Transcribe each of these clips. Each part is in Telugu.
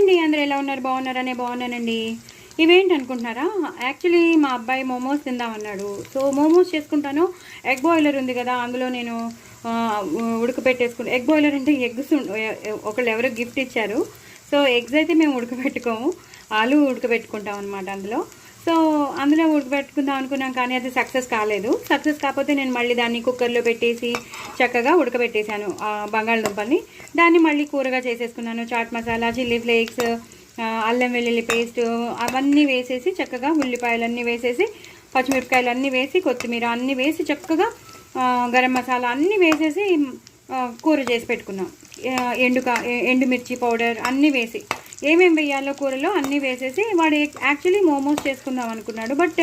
అండి, అందరూ ఎలా ఉన్నారు? బాగున్నారనే బాగున్నానండి. ఇవేంటి అనుకుంటున్నారా? యాక్చువల్లీ మా అబ్బాయి మోమోస్ తిందామన్నాడు. సో మోమోస్ చేసుకుంటాను. ఎగ్ బాయిలర్ ఉంది కదా, అందులో నేను ఉడకబెట్టేసుకుంటాను. ఎగ్ బాయిలర్ అంటే ఎగ్స్ ఒకళ్ళు ఎవరో గిఫ్ట్ ఇచ్చారు. సో ఎగ్స్ అయితే మేము ఉడకబెట్టుకోము, ఆలు ఉడకబెట్టుకుంటాం అనమాట అందులో. సో అందులో ఉడకబెట్టుకుందాం అనుకున్నాం, కానీ అది సక్సెస్ కాలేదు. సక్సెస్ కాకపోతే నేను మళ్ళీ దాన్ని కుక్కర్లో పెట్టేసి చక్కగా ఉడకబెట్టేశాను బంగాళదుంపల్ని. దాన్ని మళ్ళీ కూరగా చేసేసుకున్నాను. చాట్ మసాలా, చిల్లీ ఫ్లేక్స్, అల్లం వెల్లుల్లి పేస్ట్ అవన్నీ వేసేసి చక్కగా, ఉల్లిపాయలన్నీ వేసేసి, పచ్చిమిరపకాయలు అన్నీ వేసి, కొత్తిమీర అన్నీ వేసి చక్కగా గరం మసాలా అన్నీ వేసేసి కూర చేసి పెట్టుకున్నాం. ఎండుమిర్చి పౌడర్ అన్నీ వేసి, ఏమేమి వేయాలో కూరలో అన్నీ వేసేసి వాడు యాక్చువల్లీ మోమోస్ చేసుకుందాం అనుకున్నాడు. బట్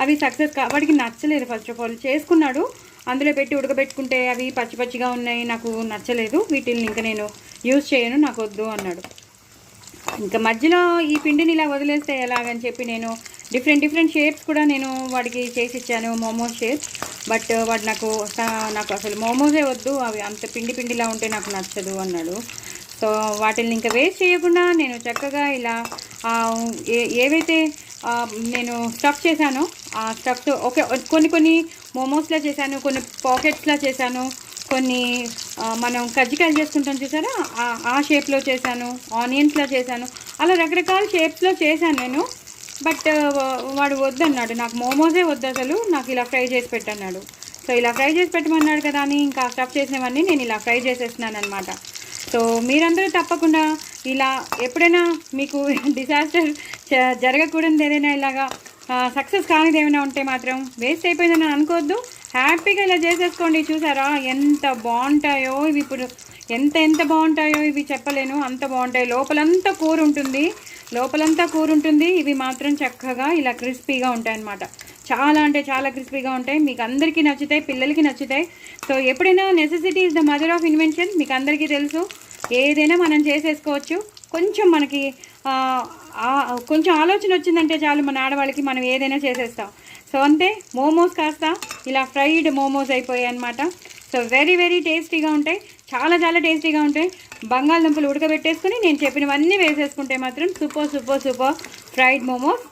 అవి సక్సెస్ వాడికి నచ్చలేదు. ఫస్ట్ ఆఫ్ ఆల్ చేసుకున్నాడు, అందులో పెట్టి ఉడకబెట్టుకుంటే అవి పచ్చి పచ్చిగా ఉన్నాయి, నాకు నచ్చలేదు, వీటిని ఇంకా నేను యూజ్ చేయను, నాకు వద్దు అన్నాడు. ఇంకా మధ్యలో ఈ పిండిని ఇలా వదిలేస్తే ఎలాగని చెప్పి నేను డిఫరెంట్ షేప్స్ కూడా నేను వాడికి చేసి ఇచ్చాను, మోమోస్ షేప్స్. బట్ వాడు నాకు అసలు మోమోసే వద్దు, అవి అంత పిండిలా ఉంటే నాకు నచ్చదు అన్నాడు. సో వాటిని ఇంకా వేస్ట్ చేయకుండా నేను చక్కగా ఇలా ఏవైతే నేను స్టఫ్ చేశానో ఆ స్టఫ్తో కొన్ని మోమోస్లా చేశాను, కొన్ని పాకెట్స్లా చేశాను, కొన్ని మనం కజ్జికాయలు చేసుకుంటాం చూసారా, ఆ షేప్లో చేశాను, ఆనియన్స్లా చేశాను, అలా రకరకాల షేప్స్లో చేశాను నేను. బట్ వాడు వద్దన్నాడు, నాకు మోమోసే వద్దు అసలు, నాకు ఇలా ఫ్రై చేసి పెట్టన్నాడు. సో ఇలా ఫ్రై చేసి పెట్టమన్నాడు కదా అని ఇంకా స్టఫ్ చేసినవన్నీ నేను ఇలా ఫ్రై చేసేస్తున్నాను అనమాట. సో మీరందరూ తప్పకుండా ఇలా ఎప్పుడైనా మీకు డిజాస్టర్ జరగకూడదు, ఏదైనా ఇలాగా సక్సెస్ కానిది ఏమైనా ఉంటే మాత్రం వేస్ట్ అయిపోయిందని అనుకోవద్దు, హ్యాపీగా ఇలా చేసేసుకోండి. చూసారా ఎంత బాగుంటాయో ఇవి, ఇప్పుడు ఎంత బాగుంటాయో ఇవి, చెప్పలేను, అంత బాగుంటాయి. లోపలంతా కూర ఉంటుంది, ఇవి మాత్రం చక్కగా ఇలా క్రిస్పీగా ఉంటాయి అన్నమాట. చాలా అంటే చాలా క్రిస్పీగా ఉంటాయి, మీకు అందరికీ నచ్చుతాయి, పిల్లలకి నచ్చుతాయి. సో ఎప్పుడైనా necessity is the mother of invention, మీకు అందరికీ తెలుసు. ఏదైనా మనం చేసేసుకోవచ్చు, కొంచెం మనకి కొంచెం ఆలోచన వచ్చిందంటే చాలు, మన ఆడవాళ్ళకి మనం ఏదైనా చేసేస్తాం. సో అంతే, మోమోస్ కాస్త ఇలా ఫ్రైడ్ మోమోస్ అయిపోయాయి అనమాట. సో వెరీ టేస్టీగా ఉంటాయి, చాలా టేస్టీగా ఉంటాయి. బంగాళదుంపలు ఉడకబెట్టేసుకుని నేను చెప్పినవన్నీ వేసేసుకుంటే మాత్రం సూపర్ ఫ్రైడ్ మోమోస్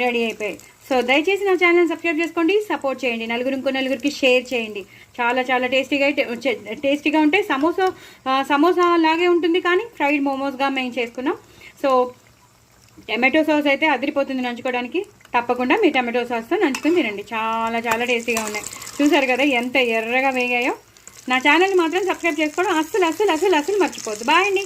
రెడీ అయిపోయాయి. సో దయచేసి నా ఛానల్ సబ్స్క్రైబ్ చేసుకోండి, సపోర్ట్ చేయండి, నలుగురికి షేర్ చేయండి. చాలా టేస్టీగా ఉంటాయి. సమోసా లాగే ఉంటుంది, కానీ ఫ్రైడ్ మోమోస్గా మేము చేసుకున్నాం. సో టమాటో సాస్ అయితే అదిరిపోతుంది నంచుకోవడానికి. తప్పకుండా మీ టమాటో సాస్తో నంచుకుని తినండి, చాలా టేస్టీగా ఉన్నాయి. చూసారు కదా ఎంత ఎర్రగా వేగాయో. నా ఛానల్ని మాత్రం సబ్స్క్రైబ్ చేసుకోవడం అస్సలు మర్చిపోద్దు. బాయ్ అండి.